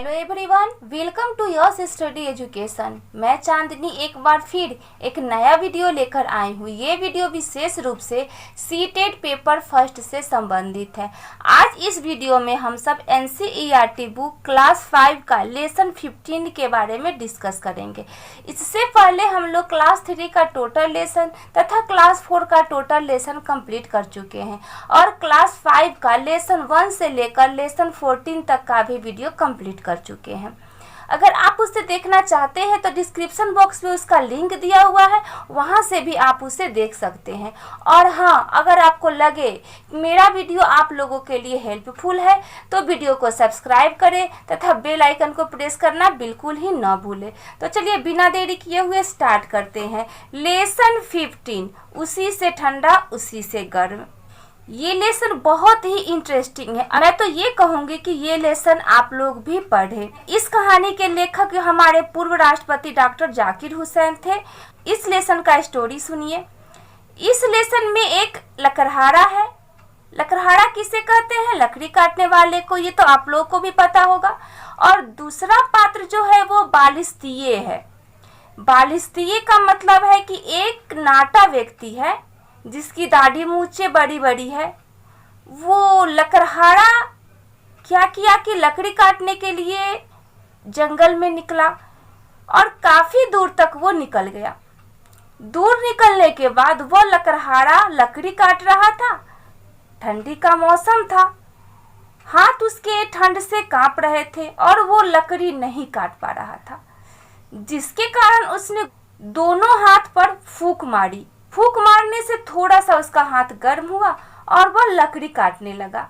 Hello everyone, welcome to your study education. मैं चांदनी एक बार फिर एक नया वीडियो लेकर आई हूँ। ये वीडियो विशेष रूप से सीटेट पेपर फर्स्ट से संबंधित है। आज इस वीडियो में हम सब एनसीईआरटी बुक क्लास 5 का लेसन 15 के बारे में डिस्कस करेंगे। इससे पहले हम लोग क्लास 3 का टोटल लेसन तथा क्लास 4 का टोटल लेसन कंप्लीट कर चुके हैं और क्लास 5 का लेसन 1 से लेकर लेसन 14 तक का भी वीडियो कंप्लीट कर चुके हैं। अगर आप उसे देखना चाहते हैं तो डिस्क्रिप्शन बॉक्स में उसका लिंक दिया हुआ है, वहां से भी आप उसे देख सकते हैं। और हाँ, अगर आपको लगे मेरा वीडियो आप लोगों के लिए हेल्पफुल है तो वीडियो को सब्सक्राइब करें तथा बेल आइकन को प्रेस करना बिल्कुल ही ना भूलें। तो चलिए बिना देरी किए हुए स्टार्ट करते हैं। लेसन 15, उसी से ठंडा उसी से गर्म। ये लेसन बहुत ही इंटरेस्टिंग है। मैं तो ये कहूंगी कि ये लेसन आप लोग भी पढ़ें। इस कहानी के लेखक हमारे पूर्व राष्ट्रपति डॉक्टर जाकिर हुसैन थे। इस लेसन का स्टोरी सुनिए। इस लेसन में एक लकड़हारा है। लकड़हारा किसे कहते हैं? लकड़ी काटने वाले को। ये तो आप लोग को भी पता होगा। और दूसरा पात्र जो है वो बालिस्तीये है। बालिस्तीये का मतलब है कि एक नाटा व्यक्ति है जिसकी दाढ़ी मूछें बड़ी बड़ी है। वो लकड़हारा क्या किया कि लकड़ी काटने के लिए जंगल में निकला और काफी दूर तक वो निकल गया। दूर निकलने के बाद वो लकड़हारा लकड़ी काट रहा था। ठंडी का मौसम था, हाथ उसके ठंड से कांप रहे थे और वो लकड़ी नहीं काट पा रहा था, जिसके कारण उसने दोनों हाथ पर फूंक मारी। फूंक मारने से थोड़ा सा उसका हाथ गर्म हुआ और वह लकड़ी काटने लगा।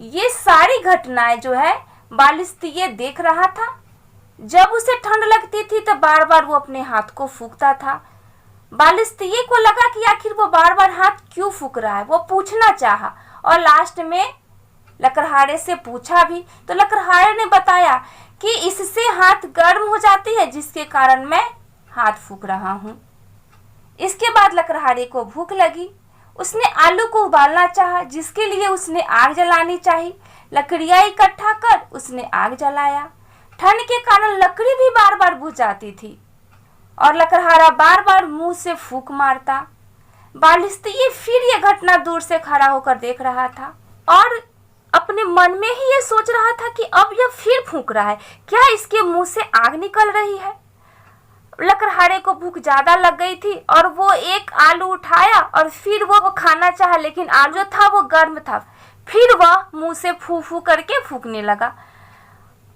ये सारी घटनाएं जो है बालिस्तीये देख रहा था। जब उसे ठंड लगती थी तो बार बार वो अपने हाथ को फूंकता था। बालिस्तीये को लगा कि आखिर वो बार बार हाथ क्यों फूंक रहा है। वो पूछना चाहा और लास्ट में लकड़हारे से पूछा भी, तो लकड़हारे ने बताया कि इससे हाथ गर्म हो जाती है, जिसके कारण मैं हाथ फूंक रहा हूँ। इसके बाद लकड़हारे को भूख लगी। उसने आलू को उबालना चाहा, जिसके लिए उसने आग जलानी चाहिए। लकड़ियाँ इकट्ठा कर उसने आग जलाया। ठंड के कारण लकड़ी भी बार बार बुझ जाती थी और लकड़हारा बार बार मुंह से फूंक मारता। बालिस्तीये फिर ये घटना दूर से खड़ा होकर देख रहा था और अपने मन में ही ये सोच रहा था कि अब यह फिर फूंक रहा है, क्या इसके मुंह से आग निकल रही है। लकड़हारे को भूख ज्यादा लग गई थी और वो एक आलू उठाया और फिर वो खाना चाहा, लेकिन आलू जो था वो गर्म था। फिर वह मुंह से फू फू करके फूंकने लगा।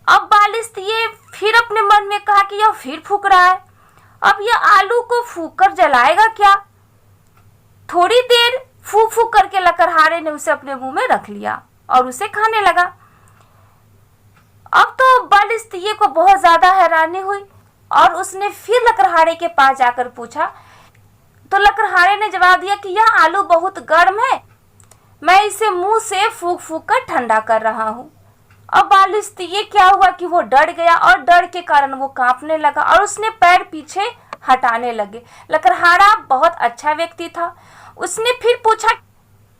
अब बालिस्तीये फिर अपने मन में कहा कि यह फिर फूंक रहा है, अब यह आलू को फूंक कर जलाएगा क्या। थोड़ी देर फू फू करके लकड़हारे ने उसे अपने मुंह में रख लिया और उसे खाने लगा। अब तो बालिस्तीये को बहुत ज्यादा हैरानी हुई और उसने फिर लकड़हारे के पास जाकर पूछा, तो लकड़हारे ने जवाब दिया कि यह आलू बहुत गर्म है, मैं इसे मुंह से फूंक फूंक कर ठंडा कर रहा हूँ। अब बालिस्तीये क्या हुआ कि वो डर गया और डर के कारण वो कांपने लगा और उसने पैर पीछे हटाने लगे। लकड़हारा बहुत अच्छा व्यक्ति था। उसने फिर पूछा,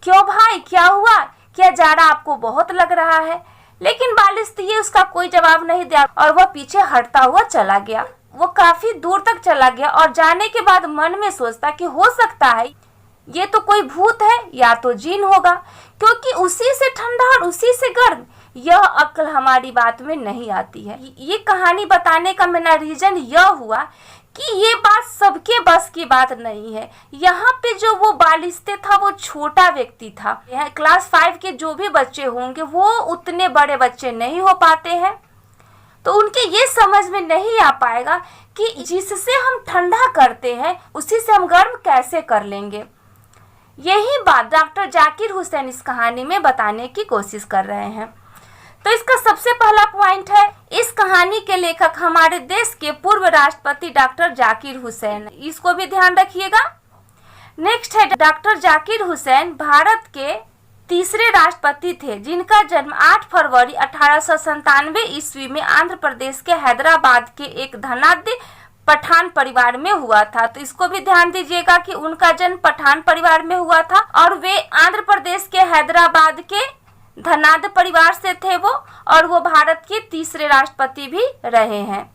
क्यों भाई, क्या हुआ, क्या जाड़ा आपको बहुत लग रहा है? लेकिन बालिस्तीये उसका कोई जवाब नहीं दिया और वह पीछे हटता हुआ चला गया। वो काफी दूर तक चला गया और जाने के बाद मन में सोचता कि हो सकता है ये तो कोई भूत है या तो जिन होगा, क्योंकि उसी से ठंडा और उसी से गर्म, यह अक्ल हमारी बात में नहीं आती है। ये कहानी बताने का मेरा रीजन यह हुआ कि ये बात सबके बस की बात नहीं है। यहाँ पे जो वो बालिस्ते था वो छोटा व्यक्ति था। यहाँ क्लास 5 के जो भी बच्चे होंगे वो उतने बड़े बच्चे नहीं हो पाते हैं, तो उनके ये समझ में नहीं आ पाएगा कि जिससे हम ठंडा करते हैं उसी से हम गर्म कैसे कर लेंगे। यही बात डॉक्टर जाकिर हुसैन इस कहानी में बताने की कोशिश कर रहे हैं। तो इसका सबसे पहला पॉइंट है, इस कहानी के लेखक हमारे देश के पूर्व राष्ट्रपति डॉक्टर जाकिर हुसैन, इसको भी ध्यान रखिएगा। नेक्स्ट है, डॉक्टर जाकिर हुसैन भारत के तीसरे राष्ट्रपति थे जिनका जन्म 8 फरवरी 1897 ईस्वी में आंध्र प्रदेश के हैदराबाद के एक धनाढ्य पठान परिवार में हुआ था। तो इसको भी ध्यान दीजिएगा कि उनका जन्म पठान परिवार में हुआ था और वे आंध्र प्रदेश के हैदराबाद के धनाढ्य परिवार से थे वो, और वो भारत के तीसरे राष्ट्रपति भी रहे हैं।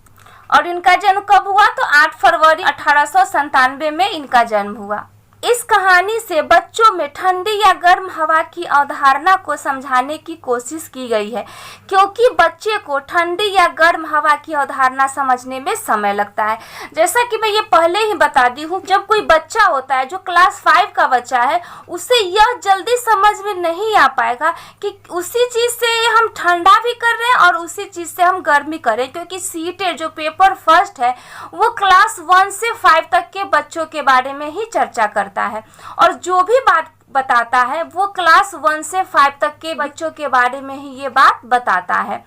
और इनका जन्म कब हुआ? तो 8 फरवरी 1897 में इनका जन्म हुआ। इस कहानी से बच्चों में ठंडी या गर्म हवा की अवधारणा को समझाने की कोशिश की गई है, क्योंकि बच्चे को ठंडी या गर्म हवा की अवधारणा समझने में समय लगता है। जैसा कि मैं ये पहले ही बता दी हूँ, जब कोई बच्चा होता है जो क्लास 5 का बच्चा है, उसे यह जल्दी समझ में नहीं आ पाएगा कि उसी चीज़ से हम ठंडा भी कर रहे हैं और उसी चीज़ से हम गर्मी कर रहे हैं, क्योंकि सीटेट जो पेपर फर्स्ट है वो क्लास 1 से 5 तक के बच्चों के बारे में ही चर्चा करता है, और जो भी बात बताता है वो क्लास 1 से 5 तक के बच्चों के बारे में ही ये बात बताता है।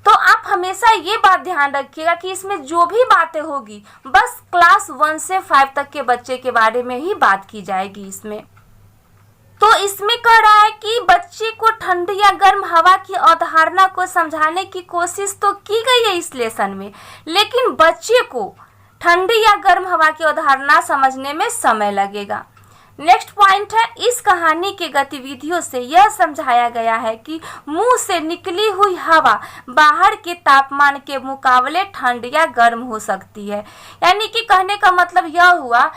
तो आप हमेशा ये बात ध्यान रखिएगा कि इसमें जो भी बातें होगी बस क्लास 1 से 5 तक के बच्चे के बारे में ही बात की जाएगी इसमें। तो इसमें कह रहा है कि बच्चे को ठंडी या गर्म हवा की अवधारणा को समझाने की कोशिश तो की गई है इस लेसन में, लेकिन बच्चे को ठंडी या गर्म हवा की अवधारणा समझने में समय लगेगा। नेक्स्ट पॉइंट है, इस कहानी के गतिविधियों से यह समझाया गया है कि मुंह से निकली हुई हवा बाहर के तापमान के मुकाबले ठंड या गर्म हो सकती है। यानी कि कहने का मतलब यह हुआ,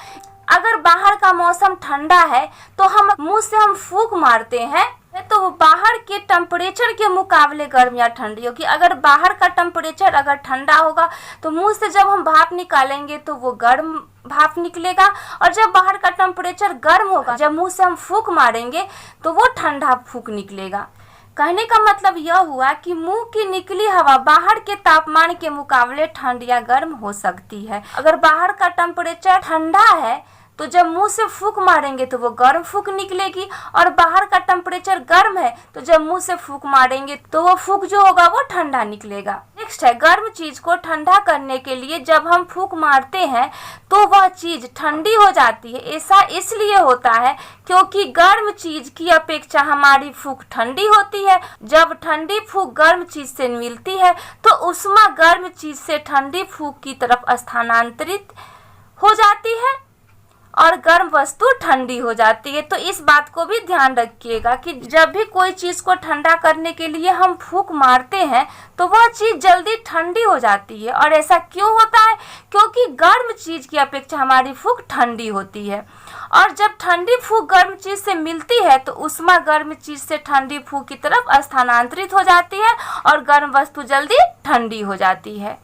अगर बाहर का मौसम ठंडा है तो हम मुंह से हम फूंक मारते हैं तो वो बाहर के टेम्परेचर के मुकाबले गर्म या ठंडी होगी। अगर बाहर का टेम्परेचर अगर ठंडा होगा तो मुंह से जब हम भाप निकालेंगे तो वो गर्म भाप निकलेगा, और जब बाहर का टेम्परेचर गर्म होगा, जब मुंह से हम फूंक मारेंगे तो वो ठंडा फूंक निकलेगा। कहने का मतलब यह हुआ कि मुंह की निकली हवा बाहर के तापमान के मुकाबले ठंड या गर्म हो सकती है। अगर बाहर का टेम्परेचर ठंडा है तो जब मुंह से फूंक मारेंगे तो वो गर्म फूंक निकलेगी, और बाहर का टेम्परेचर गर्म है तो जब मुंह से फूंक मारेंगे तो वो फूंक जो होगा वो ठंडा निकलेगा। नेक्स्ट है, गर्म चीज को ठंडा करने के लिए जब हम फूंक मारते हैं तो वह चीज ठंडी हो जाती है। ऐसा इसलिए होता है क्योंकि गर्म चीज की अपेक्षा हमारी फूंक ठंडी होती है। जब ठंडी फूंक गर्म चीज से मिलती है तो उष्मा गर्म चीज से ठंडी फूंक की तरफ स्थानांतरित हो जाती है और गर्म वस्तु ठंडी हो जाती है। तो इस बात को भी ध्यान रखिएगा कि जब भी कोई चीज को ठंडा करने के लिए हम फूंक मारते हैं तो वह चीज जल्दी ठंडी हो जाती है। और ऐसा क्यों होता है? क्योंकि गर्म चीज की अपेक्षा हमारी फूंक ठंडी होती है, और जब ठंडी फूंक गर्म चीज से मिलती है तो उष्मा गर्म चीज से ठंडी फूंक की तरफ स्थानांतरित हो जाती है और गर्म वस्तु जल्दी ठंडी हो जाती है।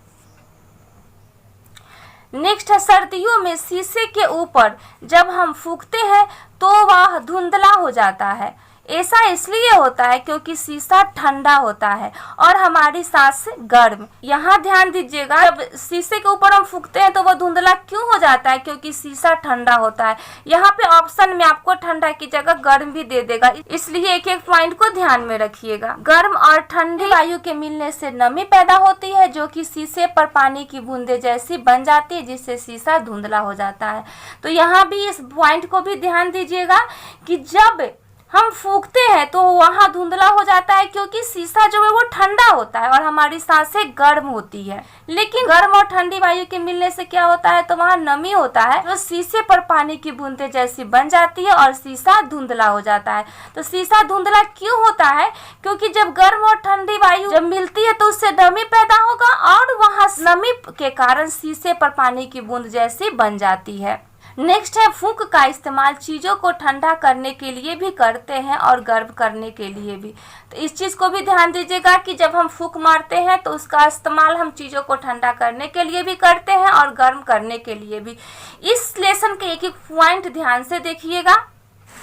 नेक्स्ट है, सर्दियों में शीशे के ऊपर जब हम फूंकते हैं तो वह धुंधला हो जाता है। ऐसा इसलिए होता है क्योंकि शीशा ठंडा होता है और हमारी सांस गर्म। यहाँ ध्यान दीजिएगा, जब शीशे के ऊपर हम फूंकते हैं तो वह धुंधला क्यों हो जाता है? क्योंकि शीशा ठंडा होता है। यहाँ पे ऑप्शन में आपको ठंडा की जगह गर्म भी दे देगा, इसलिए एक एक पॉइंट को ध्यान में रखिएगा। गर्म और ठंडी वायु के मिलने से नमी पैदा होती है जो कि शीशे पर पानी की बूंदे जैसी बन जाती है, जिससे शीशा धुंधला हो जाता है। तो यहाँ भी इस पॉइंट को भी ध्यान दीजिएगा कि जब हम फूंकते हैं तो वहाँ धुंधला हो जाता है क्योंकि शीशा जो है वो ठंडा होता है और हमारी सांसें गर्म होती है। लेकिन गर्म और ठंडी वायु के मिलने से क्या होता है? तो वहाँ नमी होता है जो शीशे पर पानी की बूंदे जैसी बन जाती है और शीशा धुंधला हो जाता है। तो शीशा धुंधला क्यों होता है? क्योंकि जब गर्म और ठंडी वायु जब मिलती है तो उससे नमी पैदा होगा और वहाँ नमी के कारण शीशे पर पानी की बूंद जैसी बन जाती है। नेक्स्ट है, फूंक का इस्तेमाल चीज़ों को ठंडा करने के लिए भी करते हैं और गर्म करने के लिए भी। तो इस चीज़ को भी ध्यान दीजिएगा कि जब हम फूंक मारते हैं तो उसका इस्तेमाल हम चीज़ों को ठंडा करने के लिए भी करते हैं और गर्म करने के लिए भी। इस लेसन के एक एक पॉइंट ध्यान से देखिएगा।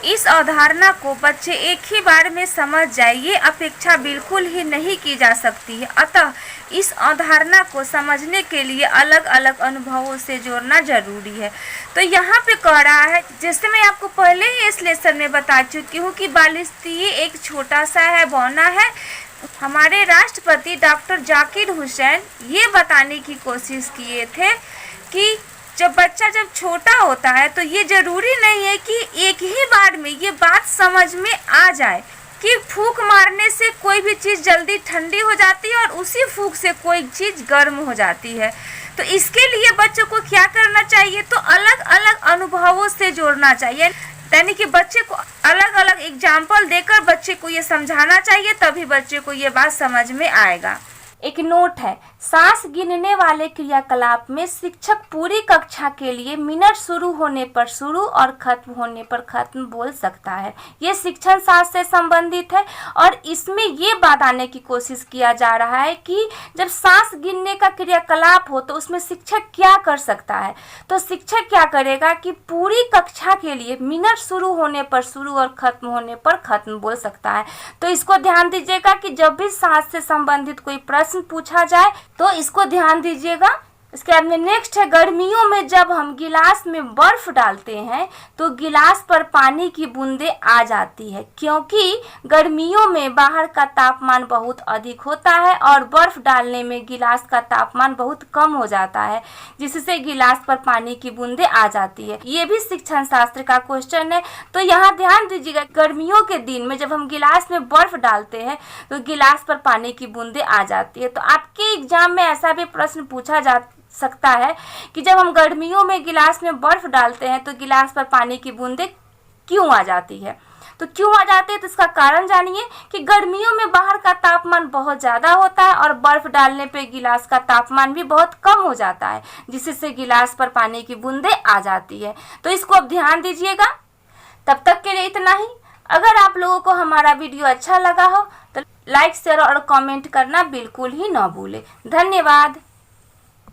इस अवधारणा को बच्चे एक ही बार में समझ जाए ये अपेक्षा बिल्कुल ही नहीं की जा सकती है। अतः इस अवधारणा को समझने के लिए अलग अलग अनुभवों से जोड़ना जरूरी है। तो यहाँ पे कह रहा है, जैसे मैं आपको पहले ही इस लेसन में बता चुकी हूँ कि बालिस्तीय एक छोटा सा है, बौना है। हमारे राष्ट्रपति डॉक्टर जाकिर हुसैन ये बताने की कोशिश किए थे कि जब बच्चा जब छोटा होता है तो ये जरूरी नहीं है कि एक ही बार में ये बात समझ में आ जाए कि फूंक मारने से कोई भी चीज़ जल्दी ठंडी हो जाती है और उसी फूंक से कोई चीज़ गर्म हो जाती है। तो इसके लिए बच्चों को क्या करना चाहिए? तो अलग अलग अनुभवों से जोड़ना चाहिए। यानी कि बच्चे को अलग अलग एग्जाम्पल देकर बच्चे को ये समझाना चाहिए, तभी बच्चे को ये बात समझ में आएगा। एक नोट है, सांस गिनने वाले क्रियाकलाप में शिक्षक पूरी कक्षा के लिए मिनट शुरू होने पर शुरू और खत्म होने पर खत्म बोल सकता है। ये शिक्षण शास्त्र से संबंधित है और इसमें ये बात आने की कोशिश किया जा रहा है कि जब सांस गिनने का क्रियाकलाप हो तो उसमें शिक्षक क्या कर सकता है। तो शिक्षक क्या करेगा कि पूरी कक्षा के लिए मिनट शुरू होने पर शुरू और खत्म होने पर खत्म बोल सकता है। तो इसको ध्यान दीजिएगा कि जब भी सांस से संबंधित कोई प्रश्न पूछा जाए तो इसको ध्यान दीजिएगा। इसके बाद में नेक्स्ट है, गर्मियों में जब हम गिलास में बर्फ डालते हैं तो गिलास पर पानी की बूंदें आ जाती है, क्योंकि गर्मियों में बाहर का तापमान बहुत अधिक होता है और बर्फ डालने में गिलास का तापमान बहुत कम हो जाता है, जिससे गिलास पर पानी की बूंदें आ जाती है। ये भी शिक्षण शास्त्र का क्वेश्चन है, तो यहाँ ध्यान दीजिएगा, गर्मियों के दिन में जब हम गिलास में बर्फ डालते हैं तो गिलास पर पानी की बूंदें आ जाती है। तो आपके एग्जाम में ऐसा भी प्रश्न पूछा जा सकता है कि जब हम गर्मियों में गिलास में बर्फ डालते हैं तो गिलास पर पानी की बूंदें क्यों आ जाती है। तो क्यों आ जाती है, तो इसका कारण जानिए कि गर्मियों में बाहर का तापमान बहुत ज़्यादा होता है और बर्फ डालने पे गिलास का तापमान भी बहुत कम हो जाता है, जिससे गिलास पर पानी की बूंदें आ जाती है। तो इसको अब ध्यान दीजिएगा। तब तक के लिए इतना ही। अगर आप लोगों को हमारा वीडियो अच्छा लगा हो तो लाइक, शेयर और कमेंट करना बिल्कुल ही ना भूलें। धन्यवाद।